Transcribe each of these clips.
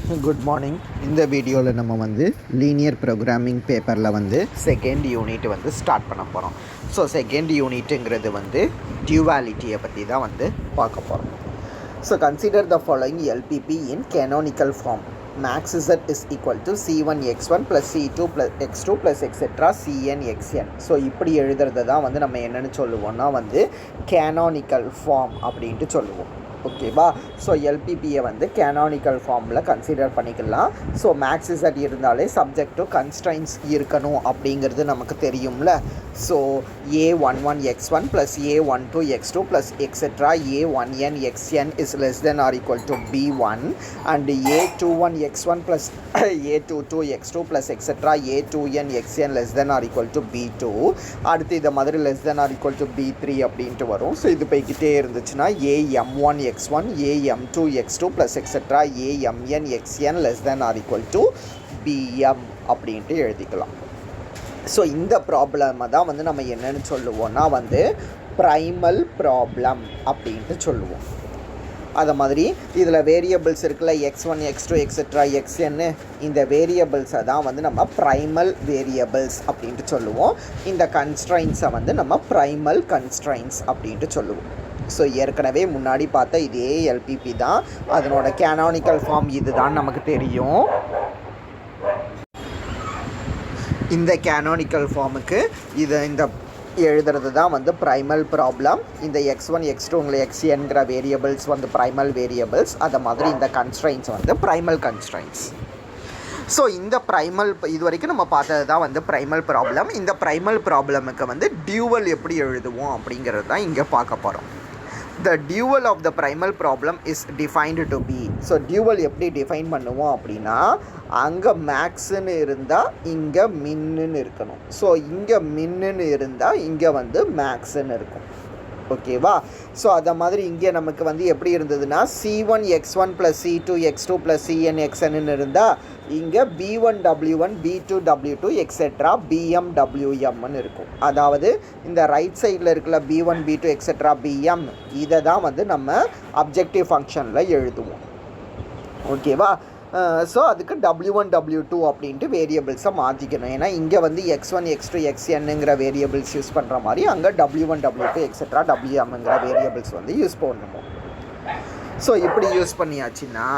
Good morning. இந்த வீடியோவில் நம்ம லீனியர் ப்ரோக்ராமிங் பேப்பரில் செகண்ட் யூனிட் ஸ்டார்ட் பண்ண போகிறோம். ஸோ செகண்ட் யூனிட்டுங்கிறது டியூவாலிட்டியை பற்றி தான் பார்க்க போகிறோம். So consider the following LPP in canonical form. max z is equal to c1 x1 plus c2 plus x2 plus etc cn xn. So இப்படி எழுதுறது தான் நம்ம என்னென்னு சொல்லுவோம்னா கேனானிக்கல் ஃபார்ம் அப்படின்ட்டு சொல்லுவோம். ஓகேவா? ஸோ எல்பிபியை கேனானிக்கல் ஃபார்மில் கன்சிடர் பண்ணிக்கலாம். ஸோ மேக்ஸ் இசட் இருந்தாலே சப்ஜெக்ட் டு கன்ஸ்ட்ரைன்ஸ் இருக்கணும் அப்படிங்கிறது நமக்கு தெரியும்ல. So a11x1 plus a12x2 plus etcetera a1n xn is less than or equal to b1 and a21x1 plus a22x2 plus etcetera a2n xn less than or equal to b2. அடுத்து இதை மாதிரி less than or equal to b3 அப்படின்ட்டு வரும். So இது போய்கிட்டே இருந்துச்சுன்னா am1 x1 am2 x2 plus etc amn xn less than or equal to bm அப்படின்ட்டு எழுதிக்கலாம். ஸோ இந்த ப்ராப்ளமை தான் நம்ம என்னென்னு சொல்லுவோம்னா ப்ரைமல் ப்ராப்ளம் அப்படின்ட்டு சொல்லுவோம். அதை மாதிரி இதில் வேரியபிள்ஸ் இருக்குல்ல x1 x2 எக்ஸெட்ரா xn, இந்த வேரியபிள்ஸை தான் நம்ம ப்ரைமல் வேரியபிள்ஸ் அப்படின்ட்டு சொல்லுவோம். இந்த கன்ஸ்ட்ரைன்ஸை நம்ம ப்ரைமல் கன்ஸ்ட்ரைன்ஸ் அப்படின்ட்டு சொல்லுவோம். ஸோ ஏற்கனவே முன்னாடி பார்த்த இதே எல்பிபி தான், அதனோட கேனானிக்கல் ஃபார்ம் இது தான் நமக்கு தெரியும். இந்த கேனானிக்கல் ஃபார்முக்கு இந்த எழுதுறது தான் ப்ரைமல் ப்ராப்ளம். இந்த x1 x2 xnங்கிற variables primal variables. அதை மாதிரி இந்த கன்ஸ்ட்ரைன்ஸ் ப்ரைமல் கன்ஸ்ட்ரைன்ஸ். ஸோ இந்த ப்ரைமல் இது வரைக்கும் நம்ம பார்த்தது தான் ப்ரைமல் ப்ராப்ளம். இந்த ப்ரைமல் ப்ராப்ளமுக்கு டியூவல் எப்படி எழுதுவோம் அப்படிங்கிறது தான் இங்கே பார்க்க போகிறோம். The dual of the primal problem is defined to be. So dual எப்படி டிஃபைன் பண்ணுவோம் அப்படின்னா, அங்கே மேக்ஸுன்னு இருந்தால் இங்கே மின்னுன்னு இருக்கணும். ஸோ இங்கே மின்னுன்னு இருந்தால் இங்கே மேக்ஸுன்னு இருக்கும். ஓகேவா? ஸோ அதை மாதிரி இங்கே நமக்கு எப்படி இருந்ததுன்னா c1 x1 plus c2 x2 plus cn xnன்னு இருந்தால் இங்கே b1 w1 b2 w2 etcetera bm wmன்னு இருக்கும். அதாவது இந்த ரைட் சைடில் இருக்கிற b1 b2 எக்ஸெட்ரா bm இதை தான் நம்ம அப்ஜெக்டிவ் ஃபங்க்ஷனில் எழுதுவோம். ஓகேவா? ஸோ அதுக்கு w1 w2 அப்படின்ட்டு வேரியபிள்ஸை மாற்றிக்கணும். ஏன்னா இங்கே x1 x2 xnங்கிற வேரியபிள்ஸ் யூஸ் பண்ணுற மாதிரி அங்கே w1 w2 எக்ஸெட்ரா wmங்கிற வேரியபிள்ஸ் யூஸ் பண்ணணும். ஸோ இப்படி யூஸ் பண்ணியாச்சுன்னா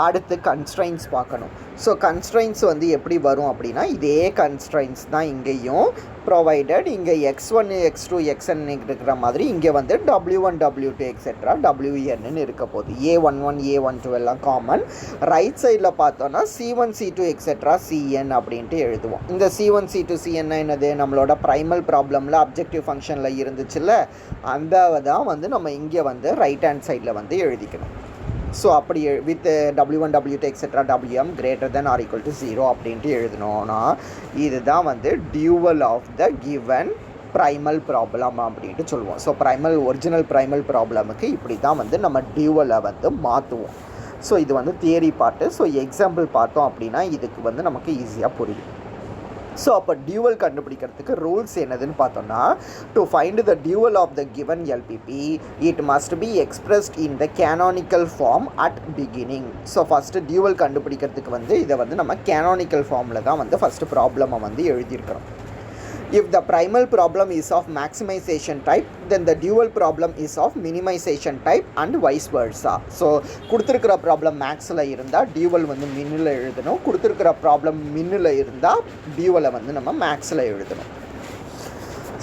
அடுத்து கன்ஸ்ட்ரைன்ஸ் பார்க்கணும். ஸோ கன்ஸ்ட்ரைன்ஸ் எப்படி வரும் அப்படின்னா இதே கன்ஸ்ட்ரைன்ஸ் தான் இங்கேயும் ப்ரொவைடட். இங்கே x1 x2 xn இருக்கிற மாதிரி இங்கே w1 w2 எக்ஸெட்ரா wnன்னு இருக்க போகுது. a11 a12 எல்லாம் காமன். ரைட் சைடில் பார்த்தோன்னா c1 c2 எக்ஸெட்ரா cn அப்படின்ட்டு எழுதுவோம். இந்த c1 c2 cn என்னது நம்மளோட ப்ரைமல் ப்ராப்ளமில் அப்ஜெக்டிவ் ஃபங்க்ஷனில் இருந்துச்சுல்ல, அந்த தான் நம்ம இங்கே ரைட் ஹேண்ட் சைடில் எழுதிக்கணும். ஸோ அப்படி with w1 w2 etcetera wm greater than or equal to 0 அப்படின்ட்டு எழுதணும்னா இதுதான் dual of the given primal problem அப்படின்ட்டு சொல்லுவோம். ஸோ ஒரிஜினல் ப்ரைமல் ப்ராப்ளமுக்கு இப்படி தான் நம்ம டியூவலை மாற்றுவோம். ஸோ இது தியரி பார்ட்டு. ஸோ எக்ஸாம்பிள் பார்த்தோம் அப்படின்னா இதுக்கு நமக்கு ஈஸியாக புரியும். ஸோ அப்போ டியூவல் கண்டுபிடிக்கிறதுக்கு ரூல்ஸ் என்னதுன்னு பார்த்தோம்னா, to find the dual of the given LPP it must be expressed in the canonical form at beginning. So first dual கண்டுபிடிக்கிறதுக்கு இதை நம்ம கேனானிக்கல் ஃபார்மில் தான் ஃபஸ்ட்டு ப்ராப்ளமை எழுதியிருக்கிறோம். If the primal problem is of maximization type, then the dual problem is of minimization type and vice versa. So கொடுத்திருக்கிற problem மேக்ஸில் இருந்தால் டியூவல் மின்னில் எழுதணும். கொடுத்திருக்கிற ப்ராப்ளம் மின்னில் இருந்தால் டியூவலை நம்ம மேக்ஸில் எழுதணும்.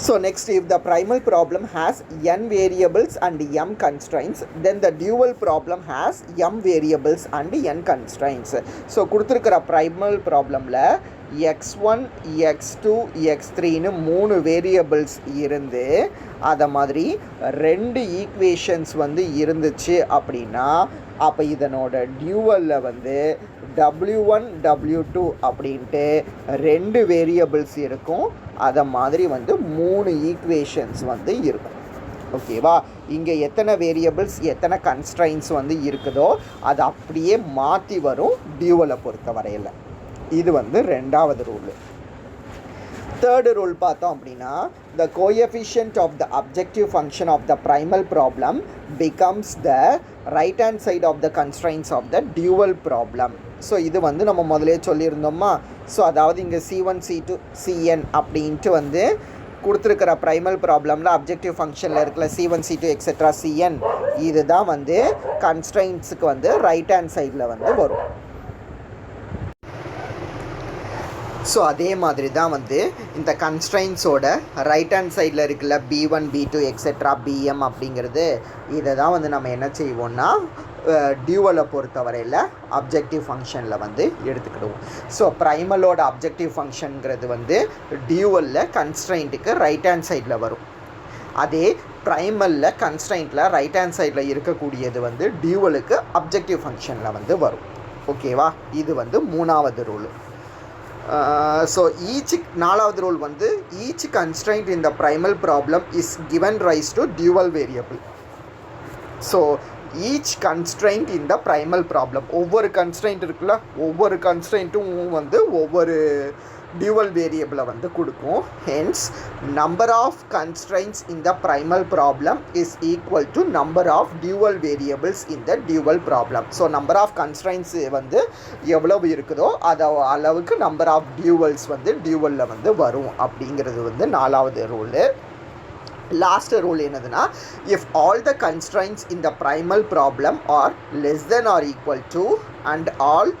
So next, if the primal problem has n variables and m constraints, then the dual problem has m variables and n constraints. So கொடுத்திருக்கிற primal problemல x1 x2 x3ன்னு 3 வேரியபிள்ஸ் இருந்து அதை மாதிரி 2 ஈக்குவேஷன்ஸ் இருந்துச்சு அப்படின்னா அப்போ இதனோட டியூவலில் w1 w2 அப்படின்ட்டு 2 வேரியபிள்ஸ் இருக்கும். அதை மாதிரி 3 ஈக்குவேஷன்ஸ் இருக்கும். ஓகேவா? இங்கே எத்தனை வேரியபிள்ஸ் எத்தனை கன்ஸ்ட்ரைன்ஸ் இருக்குதோ அது அப்படியே மாற்றி வரும் டியூவலை பொறுத்த வரையில். இது ரெண்டாவது ரூலு. தேர்டு ரூல் பார்த்தோம் அப்படின்னா the coefficient of the objective function of the primal problem becomes the right hand side of the constraints of the dual problem. So இது வந்து நம்ம முதலே சொல்லியிருந்தோமா. ஸோ அதாவது இங்கே C1 C2 Cn அப்படின்ட்டு வந்து கொடுத்துருக்கிற ப்ரைமல் ப்ராப்ளமில் அப்ஜெக்டிவ் ஃபங்க்ஷனில் இருக்கிற C1 C2 எக்ஸெட்ரா Cn இதுதான் வந்து கன்ஸ்ட்ரைன்ட்ஸுக்கு வந்து ரைட் ஹேண்ட் சைடில் வந்து வரும். ஸோ அதே மாதிரி தான் வந்து இந்த கன்ஸ்ட்ரைன்ஸோட ரைட் ஹேண்ட் சைடில் இருக்குல்ல B1 B2 எக்ஸெட்ரா Bm அப்படிங்கிறது இதை தான் வந்து நம்ம என்ன செய்வோம்னா டியூவலை பொறுத்தவரையில் அப்ஜெக்டிவ் ஃபங்க்ஷனில் வந்து எடுத்துக்கிடுவோம். ஸோ ப்ரைமலோட அப்ஜெக்டிவ் ஃபங்க்ஷனுங்கிறது வந்து டியூவலில் கன்ஸ்ட்ரைண்ட்டுக்கு ரைட் ஹேண்ட் சைடில் வரும். அதே ப்ரைமலில் கன்ஸ்ட்ரைண்ட்டில் ரைட் ஹேண்ட் சைடில் இருக்கக்கூடியது வந்து டியூவலுக்கு அப்ஜெக்டிவ் ஃபங்க்ஷனில் வந்து வரும். ஓகேவா? இது வந்து மூணாவது ரூலு. ஸோ நாலாவது ரூல் வந்து each constraint in the primal problem is given rise to dual variable. So each constraint in the primal problem, ஒவ்வொரு கன்ஸ்ட்ரைண்ட் இருக்குல்ல, ஒவ்வொரு கன்ஸ்ட்ரைண்ட்டும் வந்து ஒவ்வொரு டியூவல் வேரியபிளை வந்து கொடுக்கும். Hence number of constraints in the primal problem is equal to number of dual variables in the dual problem. So number of constraints வந்து எவ்வளவு இருக்குதோ அது அளவுக்கு நம்பர் ஆஃப் டியூவல்ஸ் வந்து டியூவலில் வந்து வரும் அப்படிங்கிறது வந்து நாலாவது ரூலு. லாஸ்ட் ரூல் என்னதுன்னா, if all the constraints in the primal problem are less than or equal to and all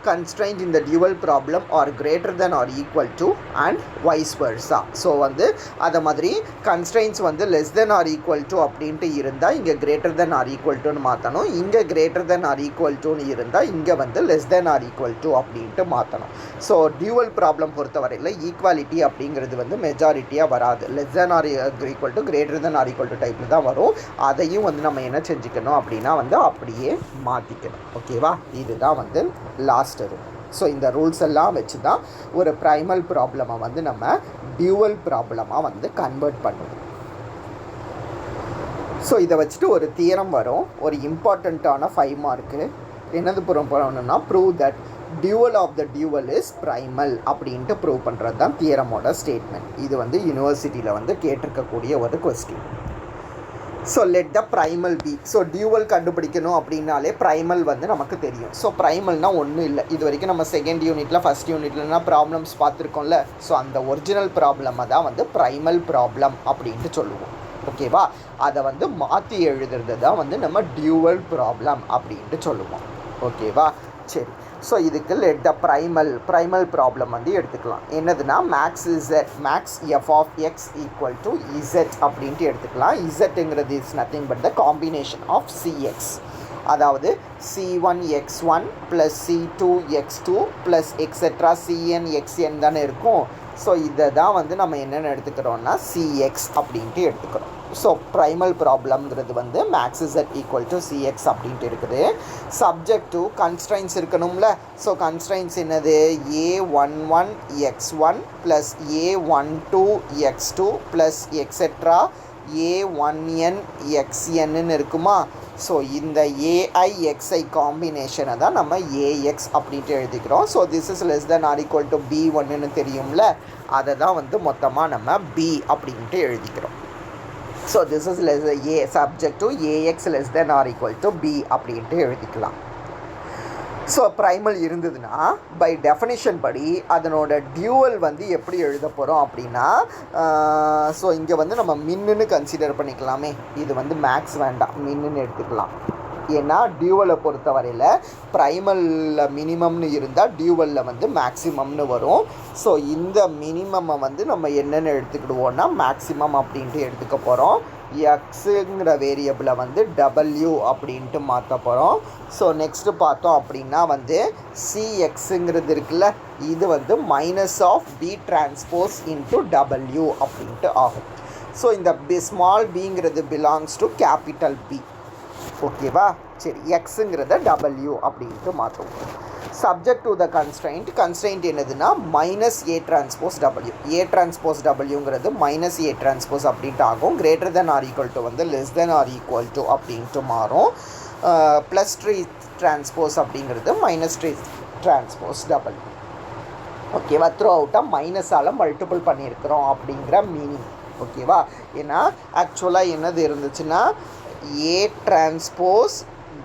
constraint in the dual problem are greater than or equal to and vice versa. So வந்து அதை மாதிரி constraints வந்து less than or equal to அப்படின்ட்டு இருந்தால் இங்கே greater than or equal toன்னு மாற்றணும். இங்கே greater than or equal toன்னு இருந்தால் இங்கே வந்து less than or equal to அப்படின்ட்டு மாற்றணும். ஸோ டியூவல் ப்ராப்ளம் பொறுத்தவரையில் ஈக்குவாலிட்டி அப்படிங்கிறது வந்து மெஜாரிட்டியாக வராது. Less than or equal to greater than or equal to டைப்பில் தான் வரும். அதையும் வந்து நம்ம என்ன செஞ்சுக்கணும் அப்படின்னா வந்து அப்படியே மாற்றிக்கணும். ஓகேவா? இதுதான் வந்து லாஸ்ட் ரூல். ஸோ இந்த ரூல்ஸ் எல்லாம் வச்சு தான் ஒரு ப்ரைமல் ப்ராப்ளமை வந்து நம்ம டியூவல் ப்ராப்ளமாக வந்து கன்வெர்ட் பண்ணுவோம். ஸோ இதை வச்சுட்டு ஒரு தியரம் வரும், ஒரு இம்பார்ட்டண்ட்டான 5 மார்க்கு. என்னது பண்ணணும்னா prove that dual of the dual is primal அப்படின்ட்டு ப்ரூவ் பண்ணுறது தான் தியரமோட ஸ்டேட்மெண்ட். இது வந்து யூனிவர்சிட்டியில் வந்து கேட்டிருக்கக்கூடிய ஒரு question. So let the primal P. So dual கண்டுபிடிக்கணும் அப்படின்னாலே ப்ரைமல் வந்து நமக்கு தெரியும். ஸோ ப்ரைமல்னால் ஒன்றும் இல்லை, இது வரைக்கும் நம்ம செகண்ட் யூனிட்டில் ஃபஸ்ட் யூனிட்லனா ப்ராப்ளம்ஸ் பார்த்துருக்கோம்ல. ஸோ அந்த ஒரிஜினல் ப்ராப்ளமை தான் வந்து ப்ரைமல் ப்ராப்ளம் அப்படின்ட்டு சொல்லுவோம். ஓகேவா? அதை வந்து மாற்றி எழுதுறது தான் வந்து நம்ம டியூவல் ப்ராப்ளம் அப்படின்ட்டு சொல்லுவோம். ஓகேவா? சரி. ஸோ இதுக்கு லெட் த ப்ரைமல் ப்ராப்ளம் வந்து எடுத்துக்கலாம். என்னதுன்னா max f of x equal to z அப்படின்ட்டு எடுத்துக்கலாம். இசட்டுங்கிறது is nothing but the combination of CX, அதாவது C1 x1 plus C2 x2 plus etcetera Cn xn தானே இருக்கும். ஸோ இதை தான் வந்து நம்ம என்னென்னு எடுத்துக்கிறோன்னா Cx அப்படின்ட்டு எடுத்துக்கிறோம். ஸோ ப்ரைமல் ப்ராப்ளம்ங்கிறது வந்து max Z equal to Cx அப்படின்ட்டு இருக்குது. சப்ஜெக்ட் டு கன்ஸ்ட்ரைன்ஸ் இருக்கணும்ல. ஸோ கன்ஸ்ட்ரைன்ஸ் என்னது? A11 x1 plus A12 x2 plus etcetera A1n xnன்னு இருக்குமா. ஸோ இந்த AIXI காம்பினேஷனை தான் நம்ம AX அப்படின்ட்டு எழுதிக்கிறோம். So this is less than or equal to B1ன்னு தெரியும்ல, அதை தான் வந்து மொத்தமாக நம்ம B அப்படின்ட்டு எழுதிக்கிறோம். So this is less subject to AX less than or equal to B அப்படின்ட்டு எழுதிக்கலாம். ஸோ ப்ரைமல் இருந்ததுன்னா பை டெஃபினிஷன் படி அதனோட டியூவல் வந்து எப்படி எழுத போகிறோம் அப்படின்னா, ஸோ இங்கே வந்து நம்ம மின்னுன்னு கன்சிடர் பண்ணிக்கலாமே. இது வந்து மேக்ஸ் வேண்டாம், மின்னுன்னு எடுத்துக்கலாம். ஏன்னா டியூவலை பொறுத்தவரையில் ப்ரைமலில் மினிமம்னு இருந்தால் டியூவலில் வந்து மேக்ஸிமம்னு வரும். ஸோ இந்த மினிமம்மை வந்து நம்ம என்னென்னு எடுத்துக்கிடுவோன்னா மேக்ஸிமம் அப்படின்ட்டு எடுத்துக்க போகிறோம். எக்ஸுங்கிற வேரியபிளை வந்து W அப்படின்ட்டு மாற்ற போகிறோம். ஸோ நெக்ஸ்ட்டு பார்த்தோம் அப்படின்னா வந்து CXங்கிறது இருக்குல்ல, இது வந்து minus of B transpose into W அப்படின்ட்டு ஆகும். ஸோ இந்த ஸ்மால் பிங்கிறது பிலாங்ஸ் டு கேபிட்டல் B. ஓகேவா? சரி. எக்ஸுங்கிறத W அப்படின்ட்டு மாற்றுவோம். சப்ஜெக்ட் டு த கன்ஸ்ட்ரைண்ட் என்னதுன்னா minus A transpose W. A transpose Wங்கிறது மைனஸ் A டிரான்ஸ்போஸ் அப்படின்ட்டு ஆகும். Greater than or equal to வந்து less than or equal to அப்படின்ட்டு மாறும். ப்ளஸ் 3 டிரான்ஸ்போஸ் அப்படிங்கிறது மைனஸ் 3 டிரான்ஸ்போஸ் W. ஓகேவா, த்ரூ அவுட்டாக மைனஸால் மல்டிபிள் பண்ணியிருக்கிறோம் அப்படிங்கிற மீனிங். ஓகேவா, ஏன்னா ஆக்சுவலாக என்னது இருந்துச்சுன்னா A transpose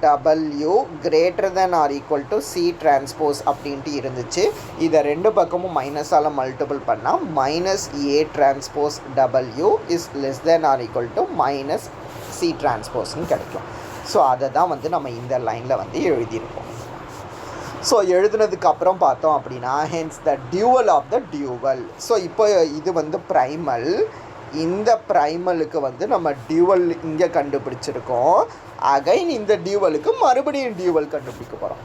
W greater than or equal to C transpose அப்படின்ட்டு இருந்துச்சு. இதை ரெண்டு பக்கமும் மைனஸால் மல்டிபிள் பண்ணால் minus A transpose W is less than or equal to minus C டிரான்ஸ்போஸ்ன்னு கிடைக்கும். ஸோ அதை தான் வந்து நம்ம இந்த லைனில் வந்து எழுதியிருக்கோம். ஸோ எழுதுனதுக்கு அப்புறம் பார்த்தோம் அப்படின்னா hence the dual of the dual. So இப்போ இது வந்து ப்ரைமல். இந்த ப்ரைமலுக்கு வந்து நம்ம டியூவல் இங்கே கண்டுபிடிச்சிருக்கோம். அகைன் இந்த டியூவலுக்கு மறுபடியும் டியூவல் கண்டுபிடிக்க போகிறோம்.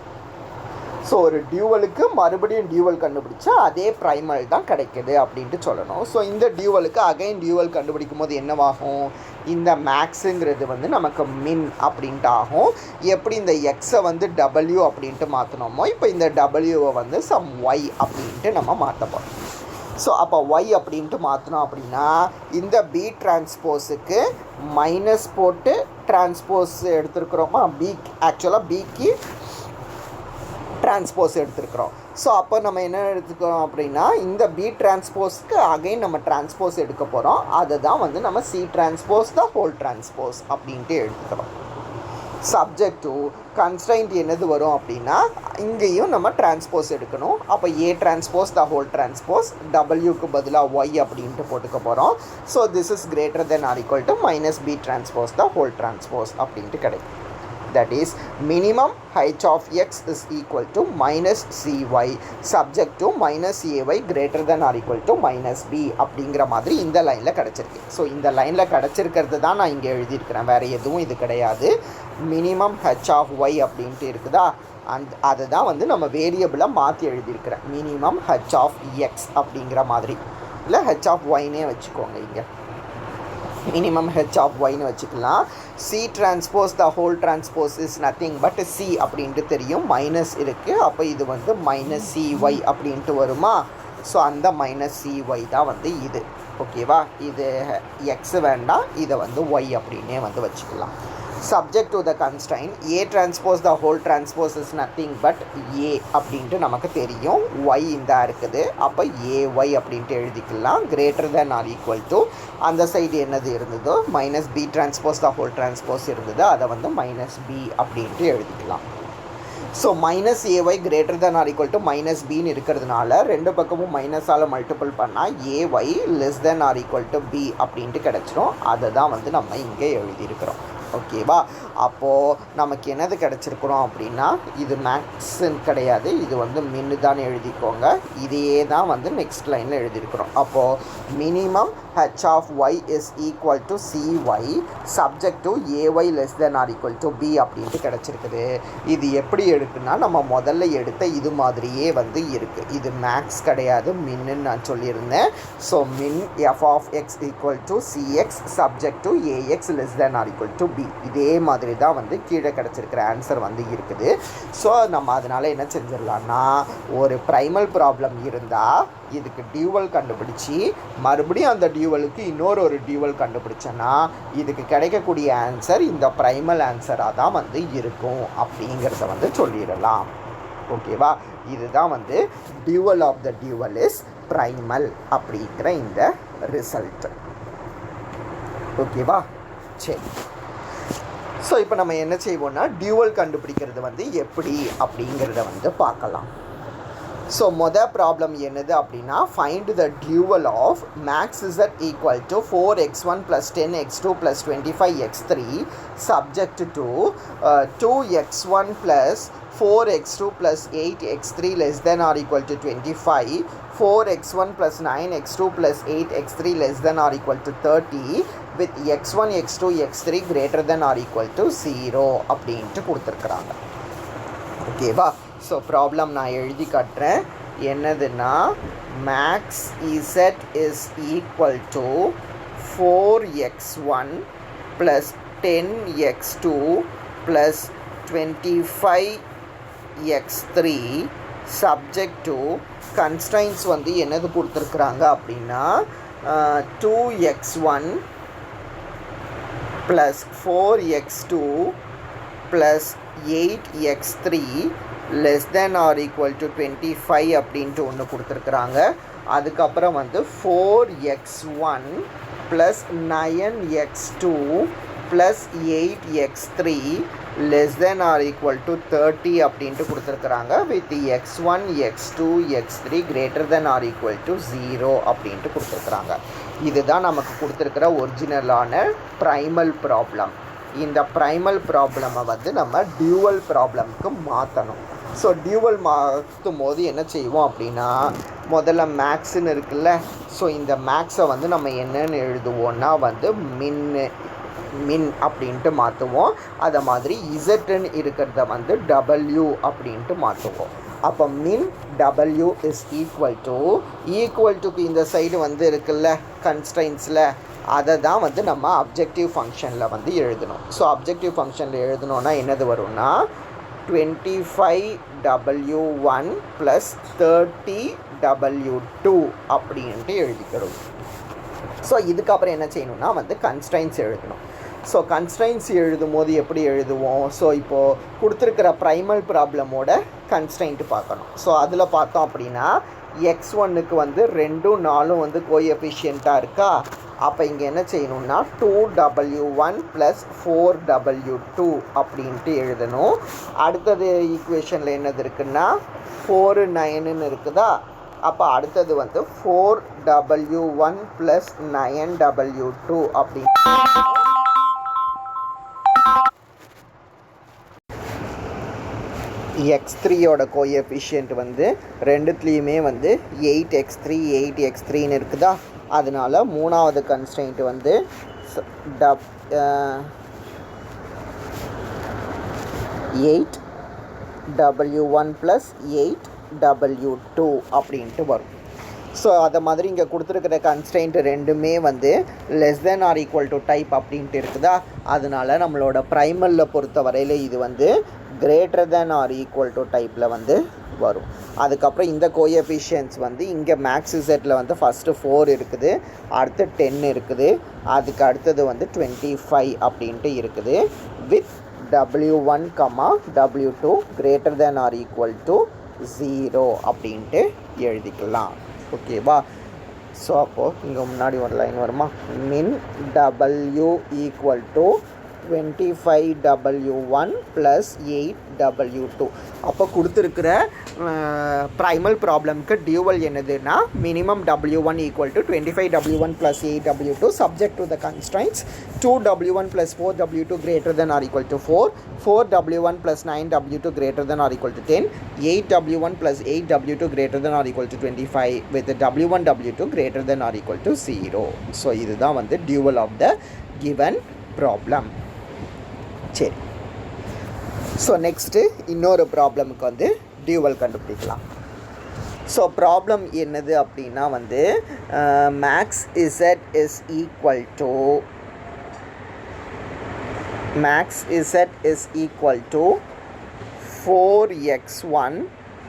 ஸோ ஒரு டியூவலுக்கு மறுபடியும் டியூவல் கண்டுபிடிச்சா அதே ப்ரைமல் தான் கிடைக்குது அப்படின்ட்டு சொல்லணும். ஸோ இந்த டியூவலுக்கு அகைன் டியூவல் கண்டுபிடிக்கும் போது என்னவாகும், இந்த மேக்ஸுங்கிறது வந்து நமக்கு மின் அப்படின்ட்டு ஆகும். எப்படி இந்த எக்ஸை வந்து டபிள்யூ அப்படின்ட்டு மாற்றினோமோ இப்போ இந்த டபிள்யூவை வந்து சம் ஒய் அப்படின்ட்டு நம்ம மாற்ற போகிறோம். ஸோ அப்போ ஒய் அப்படின்ட்டு மாற்றினோம் அப்படின்னா இந்த பி டிரான்ஸ்போஸுக்கு மைனஸ் போட்டு டிரான்ஸ்போஸ் எடுத்துருக்குறோமா, பிக்கு ஆக்சுவலாக பிக்கு டிரான்ஸ்போஸ் எடுத்துருக்குறோம். ஸோ அப்போ நம்ம என்ன எடுத்துக்கிறோம் அப்படின்னா இந்த பி டிரான்ஸ்போஸ்க்கு அகைன் நம்ம டிரான்ஸ்போஸ் எடுக்க போகிறோம். அதை தான் வந்து நம்ம C transpose the whole transpose அப்படின்ட்டு எடுத்துக்கிறோம். சப்ஜெக்ட் டு கன்ஸ்ட்ரைண்ட் என்னது வரும் அப்படின்னா இங்கேயும் நம்ம டிரான்ஸ்போஸ் எடுக்கணும். அப்போ A transpose the whole transpose டபிள்யூக்கு பதிலாக ஒய் அப்படின்ட்டு போட்டுக்க போகிறோம். So this is greater than or equal to minus B transpose the whole transpose அப்படின்ட்டு கிடைக்கும். That is minimum h of x is equal to minus cy subject to minus ay greater than or equal to minus b அப்படிங்கிற மாதிரி இந்த லைனில் கிடச்சிருக்கு. So இந்த லைனில் கிடச்சிருக்கிறது தான் நான் இங்கே எழுதியிருக்கிறேன், வேறு எதுவும் இது கிடையாது. மினிமம் h of y அப்படின்ட்டு இருக்குதா, அதை தான் வந்து நம்ம வேரியபிளாக மாற்றி எழுதியிருக்கிறேன். மினிமம் h of x அப்படிங்கிற மாதிரி, இல்லை h of yனே வச்சுக்கோங்க. இங்கே மினிமம் h of yன்னு வச்சுக்கலாம். C transpose the whole transpose is nothing but see அப்படின்ட்டு தெரியும், மைனஸ் இருக்குது. அப்போ இது வந்து மைனஸ் cy அப்படின்ட்டு வருமா. ஸோ அந்த மைனஸ் cy தான் வந்து இது. ஓகேவா, இது எக்ஸ் வேண்டாம், இதை வந்து ஒய் அப்படின்னே வந்து வச்சுக்கலாம். subject to the constraint A transpose the whole transpose is nothing but A அப்படின்ட்டு நமக்கு தெரியும். Y இந்த இருக்குது, அப்போ AY அப்படின்ட்டு எழுதிக்கலாம். greater than or equal to அந்த சைடு என்னது இருந்ததோ minus B transpose the whole transpose இருந்தது, அதை வந்து மைனஸ் B அப்படின்ட்டு எழுதிக்கலாம். ஸோ minus AY greater than or equal to minus பின்னு இருக்கிறதுனால ரெண்டு பக்கமும் மைனஸால் மல்டிபிள் பண்ணால் AY less than or equal to B அப்படின்ட்டு கிடச்சிரும். அதை தான் வந்து நம்ம இங்கே எழுதியிருக்கிறோம். ஓகேவா, அப்போது நமக்கு என்னது கிடச்சிருக்கிறோம் அப்படின்னா இது மேக்ஸுன்னு கிடையாது, இது வந்து மின்னு தான் எழுதிக்கோங்க. இதையே தான் வந்து நெக்ஸ்ட் லைனில் எழுதியிருக்கிறோம். அப்போது minimum h of y is equal to cy subject to ay less than or equal to b அப்படின்ட்டு கிடச்சிருக்குது. இது எப்படி எடுக்குன்னா நம்ம முதல்ல எடுத்த இது மாதிரியே வந்து இருக்குது. இது மேக்ஸ் கிடையாது, மின்னு நான் சொல்லியிருந்தேன். ஸோ மின் f of x equal to cx subject to ax less than or equal to b, இதே மாதிரி தான் வந்து கீழே கிடச்சிருக்கிற ஆன்சர் வந்து இருக்குது. ஸோ நம்ம அதனால் என்ன செஞ்சிடலான்னா ஒரு ப்ரைமல் ப்ராப்ளம் இருந்தால் இதுக்கு டியூவல் கண்டுபிடிச்சி மறுபடியும் அந்த டியூவலுக்கு இன்னொரு டியூவல் கண்டுபிடிச்சோன்னா இதுக்கு கிடைக்கக்கூடிய ஆன்சர் இந்த ப்ரைமல் ஆன்சராக தான் வந்து இருக்கும் அப்படிங்கிறத வந்து சொல்லிடலாம். ஓகேவா, இதுதான் வந்து dual of the dual is primal அப்படிங்கிற இந்த ரிசல்ட். ஓகேவா, சரி. ஸோ இப்போ நம்ம என்ன செய்வோம்னா டியூவல் கண்டுபிடிக்கிறது வந்து எப்படி அப்படிங்கிறத வந்து பார்க்கலாம். ஸோ மொதல் ப்ராப்ளம் என்னது அப்படின்னா find the dual of max Z equal to 4x1 + 10x2 + 25x3 subject to 2x1 + 4x2 + 8x3 less than or equal to 25, 4x1 + 9x2 + 8x3 less than or equal to 30 with x1, x2, x3 greater than or equal to 0 அப்படின்ட்டு கொடுத்துருக்குறாங்க. ஓகேவா, so problem நான் எழுதி காட்டுறேன். என்னதுன்னா max Z is equal to 4x1 + 10x2 + 25x3 subject to constraints வந்து என்னது கொடுத்துருக்குறாங்க அப்படின்னா 2x1 + 4x2 + 8x3 less than or equal to 25 அப்படின்ட்டு ஒன்று கொடுத்துருக்குறாங்க. அதுக்கப்புறம் வந்து 4x1 plus 9x2 plus 8x3 less than or equal to 30 அப்படின்ட்டு கொடுத்துருக்குறாங்க. with x1 x2 x3 greater than or equal to 0 அப்படின்ட்டு கொடுத்துருக்குறாங்க. இதுதான் நமக்கு கொடுத்துருக்கிற ஒரிஜினலான ப்ரைமல் ப்ராப்ளம். இந்த ப்ரைமல் ப்ராப்ளமை வந்து நம்ம டியூவல் ப்ராப்ளம்க்கு மாற்றணும். ஸோ டியூவல் மாற்றும் போது என்ன செய்வோம் அப்படின்னா, முதல்ல மேக்ஸுன்னு இருக்குல்ல, ஸோ இந்த மேக்ஸை வந்து நம்ம என்னன்னு எழுதுவோன்னா வந்து மின் அப்படின்ட்டு மாற்றுவோம். அதை மாதிரி இசட்டுன்னு இருக்கிறத வந்து டபிள்யூ அப்படின்ட்டு மாற்றுவோம். அப்போ மின் டபிள்யூ இஸ் ஈக்குவல் டுக்கு இந்த சைடு வந்து இருக்குல்ல கன்ஸ்ட்ரைன்ஸில், அதை தான் வந்து நம்ம அப்ஜெக்டிவ் ஃபங்க்ஷனில் வந்து எழுதணும். ஸோ அப்ஜெக்டிவ் ஃபங்க்ஷனில் எழுதணுன்னா என்னது வரும்னா 25w1 + 30w2 அப்படின்ட்டு எழுதிக்கிறோம். ஸோ இதுக்கப்புறம் என்ன செய்யணும்னா வந்து கன்ஸ்ட்ரைன்ஸ் எழுதணும். ஸோ கன்ஸ்ட்ரைன்ஸ் எழுதும் போது எப்படி எழுதுவோம்? ஸோ இப்போது கொடுத்துருக்கிற ப்ரைமல் ப்ராப்ளமோட கன்ஸ்ட்ரைன்ட்டு பார்க்கணும். ஸோ அதில் பார்த்தோம் அப்படின்னா x1க்கு வந்து 2 4 வந்து கோஎஃபிஷியண்ட்டாக இருக்கா. அப்போ இங்கே என்ன செய்யணும்னா 2w1 + 4w2 அப்படின்ட்டு எழுதணும். அடுத்தது ஈக்குவேஷனில் என்னது இருக்குன்னா 4 9ன்னு இருக்குதா. அப்போ அடுத்தது வந்து 4w1 + 9w2 அப்படின்னு x3யோட கோஎஃபிஷியன்ட் வந்து ரெண்டுத்துலேயுமே வந்து 8x3 8x3ன்னு இருக்குதா. அதனால மூணாவது கன்ஸ்ட்ரெயின்ட் வந்து 8w1 + 8w2 அப்படின்ட்டு வரும். ஸோ அதை மாதிரி இங்கே கொடுத்துருக்கிற கன்ஸ்ட்ரெயின்ட் ரெண்டுமே வந்து less than or equal to type அப்படின்ட்டு இருக்குதா. அதனால நம்மளோட ப்ரைமலில் பொறுத்த வரையில் இது வந்து greater than or equal to டைப்பில் வந்து வரும். அதுக்கப்புறம் இந்த கோஎஃபிஷியன்ஸ் வந்து இங்கே மேக்ஸ் செட்டில் வந்து ஃபஸ்ட்டு 4 இருக்குது, அடுத்து 10 இருக்குது, அதுக்கு அடுத்தது வந்து 25 அப்படின்ட்டு இருக்குது. With w1, w2 greater than or equal to 0 அப்படின்ட்டு எழுதிக்கலாம். ஓகேவா? ஸோ அப்போது இங்கே முன்னாடி ஒரு லைன் வருமா, மின் w equal to 25w1 + 8w2. அப்போ கொடுத்துருக்கிற ப்ரைமல் ப்ராப்ளம்க்கு டியூவல் என்னதுன்னா minimum w1 equal to 25w1 + 8w2 subject to the constraints 2w1 + 4w2 greater than or equal to 4, 4w1 + 9w2 greater than or equal to 10, 8w1 + 8w2 greater than or equal to 25 with w1 w2 greater than or equal to 0. So இதுதான் வந்து dual of the given problem. சரி, so next இன்னொரு ப்ராப்ளமுக்கு வந்து dual கண்டுபிடிக்கலாம். So problem என்னது அப்படின்னா வந்து max Z is equal to 4x1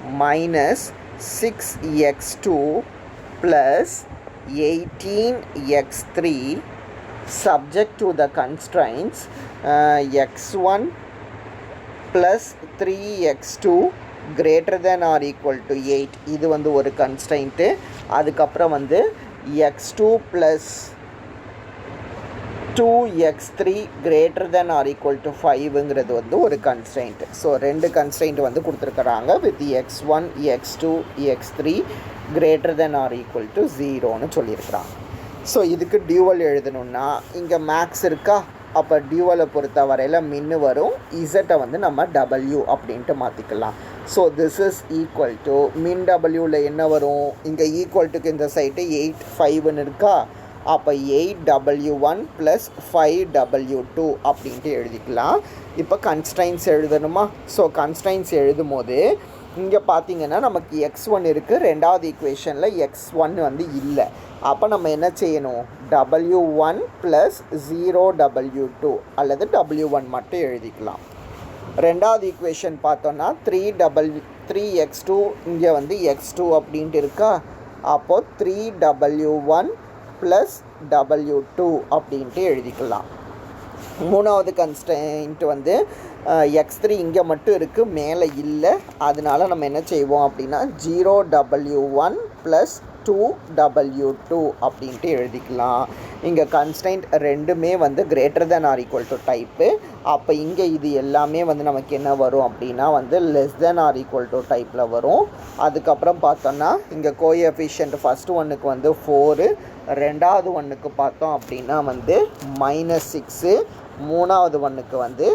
- 6x2 + 18x3 subject to the constraints x1 + 3x2 greater than or equal to 8. இது வந்து ஒரு கன்ஸ்ட்ரைன்ட்டு. அதுக்கப்புறம் வந்து x2 + 2x3 greater than or equal to 5ங்கிறது வந்து ஒரு கன்ஸ்ட்ரைன்ட்டு. ஸோ ரெண்டு கன்ஸ்ட்ரைன்ட் வந்து கொடுத்துருக்குறாங்க with x1 x2 x3 greater than or equal to 0ன்னு சொல்லியிருக்கிறாங்க. ஸோ இதுக்கு டியூவல் எழுதணுன்னா இங்கே மேக்ஸ் இருக்கா. அப்போ டியூவலை பொறுத்த வரையில் மின்னு வரும், இசட்டை வந்து நம்ம w அப்படின்ட்டு மாற்றிக்கலாம். So this is equal to மின் டபிள்யூவில் என்ன வரும், இங்கே ஈக்குவல் டுக்கு இந்த சைட்டு 8 5ன்னு இருக்கா. அப்போ 8w1 + 5w2 அப்படின்ட்டு எழுதிக்கலாம். இப்போ கன்ஸ்ட்ரைன்ஸ் எழுதணுமா. ஸோ கன்ஸ்ட்ரைன்ஸ் எழுதும் போது இங்கே பார்த்தீங்கன்னா நமக்கு x1 இருக்குது, ரெண்டாவது ஈக்குவேஷனில் x1 வந்து இல்லை. அப்போ நம்ம என்ன செய்யணும், w1 + 0w2 அல்லது w1 மட்டும் எழுதிக்கலாம். ரெண்டாவது ஈக்குவேஷன் பார்த்தோன்னா 3x2 இங்கே வந்து x2 அப்படின்ட்டு இருக்கா. அப்போது 3w1 + w2 அப்படின்ட்டு எழுதிக்கலாம். மூணாவது கன்ஸ்டன்ட் வந்து x3 இங்கே மட்டும் இருக்குது, மேலே இல்லை. அதனால நம்ம என்ன செய்வோம் அப்படின்னா 0w1 + 2w2 அப்படின்ட்டு எழுதிக்கலாம். இங்கே கன்ஸ்டன்ட் ரெண்டுமே வந்து greater than or equal to type. அப்போ இங்கே இது எல்லாமே வந்து நமக்கு என்ன வரும் அப்படின்னா வந்து less than or equal to டைப்பில் வரும். அதுக்கப்புறம் பார்த்தோன்னா இங்கே கோஎஃபிஷியன்ட் ஃபஸ்ட்டு ஒன்றுக்கு வந்து 4, ரெண்டாவது ஒன்றுக்கு பார்த்தோம் அப்படின்னா வந்து -6, மூணாவது ஒன்றுக்கு வந்து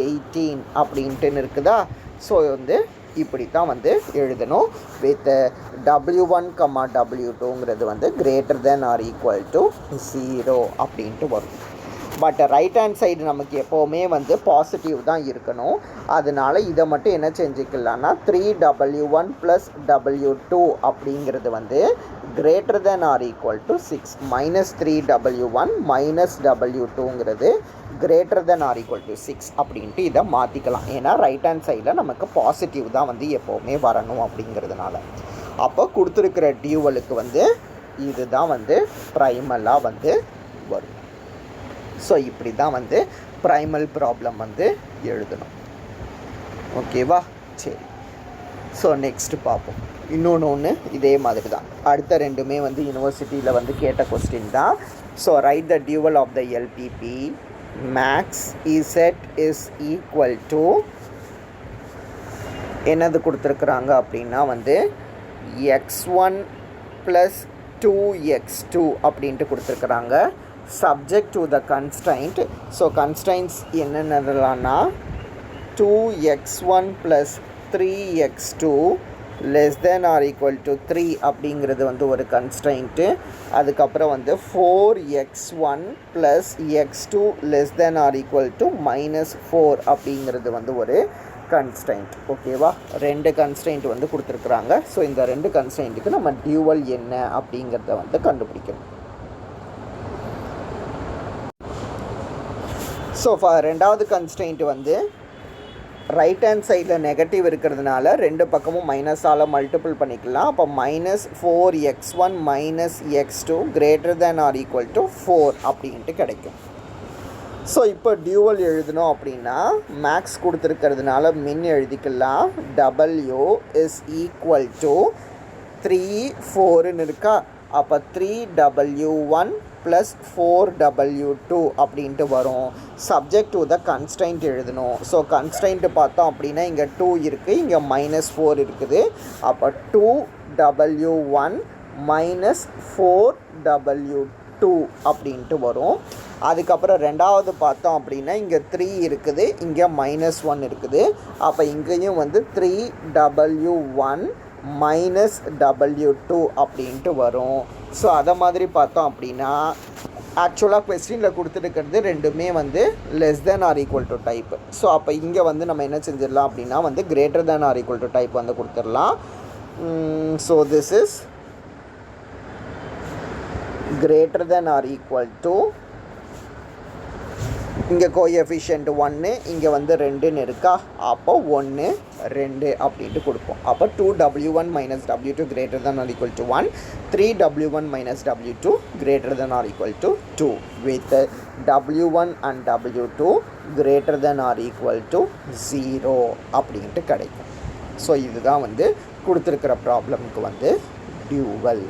18 அப்படின்ட்டுன்னு இருக்குதா. ஸோ வந்து இப்படி தான் வந்து எழுதணும். வித் w1, w2ங்கிறது வந்து greater than or equal to 0 அப்படின்ட்டு வரும். பட் ரைட் ஹேண்ட் சைடு நமக்கு எப்போவுமே வந்து பாசிட்டிவ் தான் இருக்கணும். அதனால இதை மட்டும் என்ன செஞ்சுக்கலான்னா 3w1 + w2 அப்படிங்கிறது வந்து greater than or equal to 6. -3w1 -w2ங்கிறது greater than or equal to 6 அப்படின்ட்டு இதை மாற்றிக்கலாம். ஏன்னா ரைட் ஹேண்ட் சைடில் நமக்கு பாசிட்டிவ் தான் வந்து எப்போவுமே வரணும் அப்படிங்கிறதுனால. அப்போ கொடுத்துருக்கிற டியூவலுக்கு வந்து இதுதான் வந்து ப்ரைமலாக வந்து வரும். ஸோ இப்படி தான் வந்து ப்ரைமல் ப்ராப்ளம் வந்து எழுதணும். ஓகேவா? சரி. ஸோ நெக்ஸ்ட்டு பார்ப்போம். இன்னொன்று இதே மாதிரி தான். அடுத்த ரெண்டுமே வந்து யூனிவர்சிட்டியில் வந்து கேட்ட கொஸ்டின் தான். So write the dual of the LPP max Z is equal to என்னது கொடுத்துருக்குறாங்க அப்படின்னா வந்து x1 + 2x2 அப்படின்ட்டு கொடுத்துருக்குறாங்க. subject to the constraint. So constraints என்னென்னலான்னா 2x1 + 3x2 less than or equal to 3 அப்படிங்கிறது வந்து ஒரு கன்ஸ்ட்ரைண்ட்டு. அதுக்கப்புறம் வந்து 4x1 + x2 less than or equal to -4 அப்படிங்கிறது வந்து ஒரு கன்ஸ்ட்ரைண்ட். ஓகேவா? ரெண்டு கன்ஸ்ட்ரைண்ட் வந்து கொடுத்துருக்குறாங்க. ஸோ இந்த ரெண்டு கன்ஸ்ட்ரைண்ட்டுக்கு நம்ம டியூவல் என்ன அப்படிங்கிறத வந்து கண்டுபிடிக்கணும். ஸோ ரெண்டாவது கன்ஸ்ட்ரெயின்ட் வந்து ரைட் ஹேண்ட் சைடில் நெகட்டிவ் இருக்கிறதுனால ரெண்டு பக்கமும் மைனஸால் மல்டிபிள் பண்ணிக்கலாம். அப்போ -4x1 - x2 greater than or equal to 4 அப்படின்ட்டு கிடைக்கும். ஸோ இப்போ டியூவல் எழுதணும் அப்படின்னா மேக்ஸ் கொடுத்துருக்கிறதுனால மின் எழுதிக்கலாம். w is equal to 3 4ன்னு இருக்கா. அப்போ 3w1 + 4w2 அப்படின்ட்டு வரும். சப்ஜெக்ட் டு த கன்ஸ்ட்ரைண்ட் எழுதணும். ஸோ கன்ஸ்ட்ரைண்ட்டு பார்த்தோம் அப்படின்னா இங்கே 2 இருக்குது, இங்கே -4 இருக்குது. அப்போ 2w1 - 4w2 அப்படின்ட்டு வரும். அதுக்கப்புறம் ரெண்டாவது பார்த்தோம் அப்படின்னா இங்கே 3 இருக்குது, இங்கே -1 இருக்குது. அப்போ இங்கேயும் வந்து 3w1 -w2 அப்படின்ட்டு வரும். ஸோ அதை மாதிரி பார்த்தோம் அப்படின்னா ஆக்சுவலாக கொஸ்டினில் கொடுத்துருக்கிறது ரெண்டுமே வந்து less than or equal to type. So அப்போ இங்கே வந்து நம்ம என்ன செஞ்சிடலாம் அப்படின்னா வந்து greater than or equal to type வந்து கொடுத்துடலாம். So this is greater than or equal to, இங்கே கோஎஃபிஷியன்ட் 1, இங்கே வந்து 2ன்னு இருக்கா. அப்போ 1 2 அப்படின்ட்டு கொடுப்போம். அப்போ 2w1 - w2 greater than or equal to 1, 3w1 - w2 greater than or equal to 2 with w1 and w2 greater than or equal to 0 அப்படின்ட்டு கிடைக்கும். ஸோ இதுதான் வந்து கொடுத்துருக்கிற ப்ராப்ளமுக்கு வந்து டியூவல்.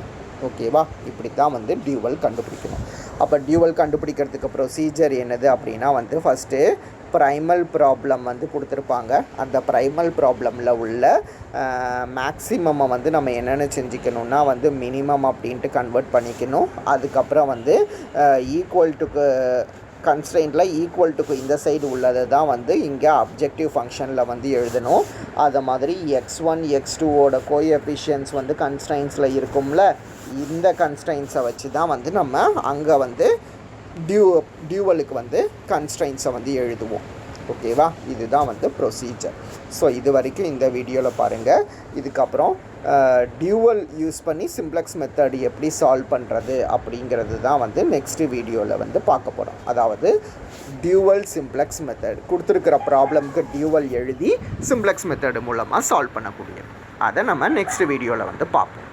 ஓகேவா? இப்படி தான் வந்து டியூவல் கண்டுபிடிக்கணும். அப்போ டியூவல் கண்டுபிடிக்கிறதுக்கு ப்ரொசீஜர் என்னது அப்படின்னா வந்து ஃபஸ்ட்டு ப்ரைமல் ப்ராப்ளம் வந்து கொடுத்துருப்பாங்க. அந்த ப்ரைமல் ப்ராப்ளமில் உள்ள மேக்ஸிமம்மை வந்து நம்ம என்னென்ன செஞ்சுக்கணுன்னா வந்து மினிமம் அப்படின்ட்டு கன்வெர்ட் பண்ணிக்கணும். அதுக்கப்புறம் வந்து ஈக்குவல் டுக்கு கன்ஸ்ட்ரெயின்ட்டில் ஈக்குவல் டுக்கு இந்த சைடு உள்ளதை தான் வந்து இங்கே அப்ஜெக்டிவ் ஃபங்க்ஷனில் வந்து எழுதணும். அதை மாதிரி x1 x2ஓட கோஎஃபிஷியன்ஸ் வந்து கன்ஸ்ட்ரெயின்ஸில் இருக்கும்ல, இந்த கன்ஸ்ட்ரெயின்ஸை வச்சு தான் வந்து நம்ம அங்கே வந்து டியூவலுக்கு வந்து கன்ஸ்ட்ரெயின்ஸை வந்து எழுதுவோம். ஓகேவா? இதுதான் வந்து ப்ரொசீஜர். ஸோ இது வரைக்கும் இந்த வீடியோவில் பாருங்கள். இதுக்கப்புறம் டியூவல் யூஸ் பண்ணி சிம்ப்ளெக்ஸ் மெத்தட் எப்படி சால்வ் பண்ணுறது அப்படிங்கிறது தான் வந்து நெக்ஸ்ட்டு வீடியோவில் வந்து பார்க்க போகிறோம். அதாவது டியூவல் சிம்ப்ளெக்ஸ் மெத்தட் கொடுத்துருக்கிற ப்ராப்ளம்க்கு டியூவல் எழுதி சிம்ப்ளெக்ஸ் மெத்தட் மூலமாக சால்வ் பண்ணக்கூடியது. அதை நம்ம நெக்ஸ்ட் வீடியோவில் வந்து பார்ப்போம்.